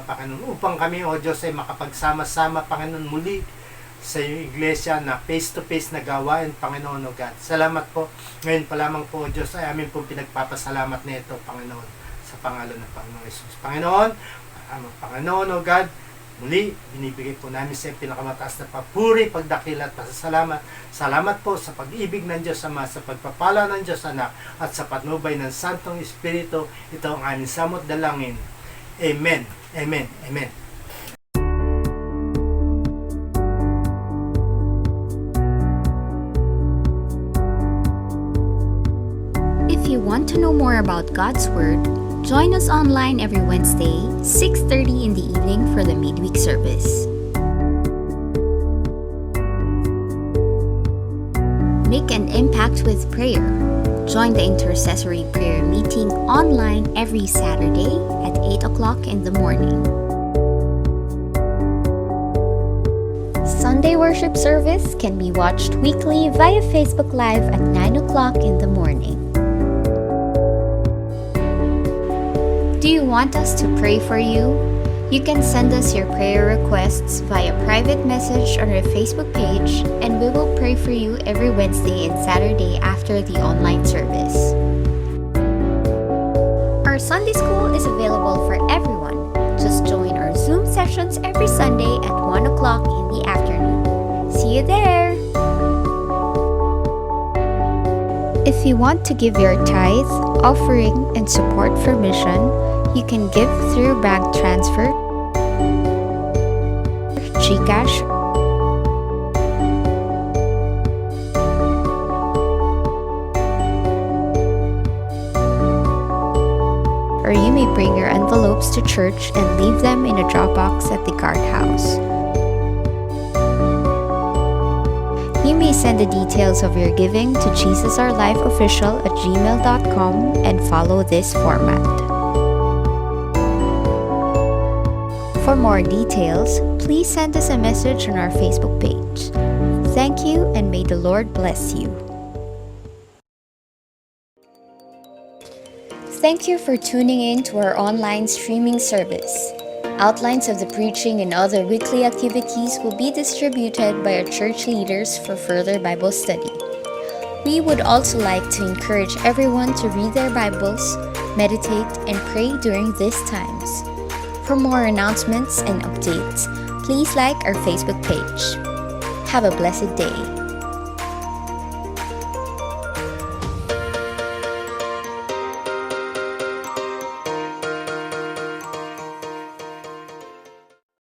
[SPEAKER 2] Panginoon, upang kami, O Diyos, ay makapagsama-sama, Panginoon, muli sa iyong iglesia na face-to-face na gawain, Panginoon, O God. Salamat po. Ngayon pa lamang po, O Diyos, ay amin pong pinagpapasalamat na ito, Panginoon, sa pangalan ng Panginoon Jesus. Panginoon, O God, muli, binibigay po namin sa pinakamataas na papuri, pagdakila at pasasalamat. Salamat po sa pag-ibig ng Diyos Ama, sa pagpapala ng Diyos Anak, at sa patnubay ng Santong Espiritu. Ito ang aming samot dalangin. Amen. Amen. Amen.
[SPEAKER 3] If you want to know more about God's Word, join us online every Wednesday, 6:30 in the evening for the midweek service. Make an impact with prayer. Join the intercessory prayer meeting online every Saturday at 8 o'clock in the morning. Sunday worship service can be watched weekly via Facebook Live at 9 o'clock in the morning. Do you want us to pray for you? You can send us your prayer requests via private message on our Facebook page, and we will pray for you every Wednesday and Saturday after the online service. Our Sunday school is available for everyone. Just join our Zoom sessions every Sunday at 1 o'clock in the afternoon. See you there! If you want to give your tithe, offering, and support for mission, you can give through bank transfer, GCash, or you may bring your envelopes to church and leave them in a drop box at the guardhouse. You You may send the details of your giving to jesusourlifeofficial@gmail.com and follow this format. For more details, please send us a message on our Facebook page. Thank you, and may the Lord bless you. Thank you for tuning in to our online streaming service. Outlines of the preaching and other weekly activities will be distributed by our church leaders for further Bible study. We would also like to encourage everyone to read their Bibles, meditate, and pray during these times. For more announcements and updates, please like our Facebook page. Have a blessed day.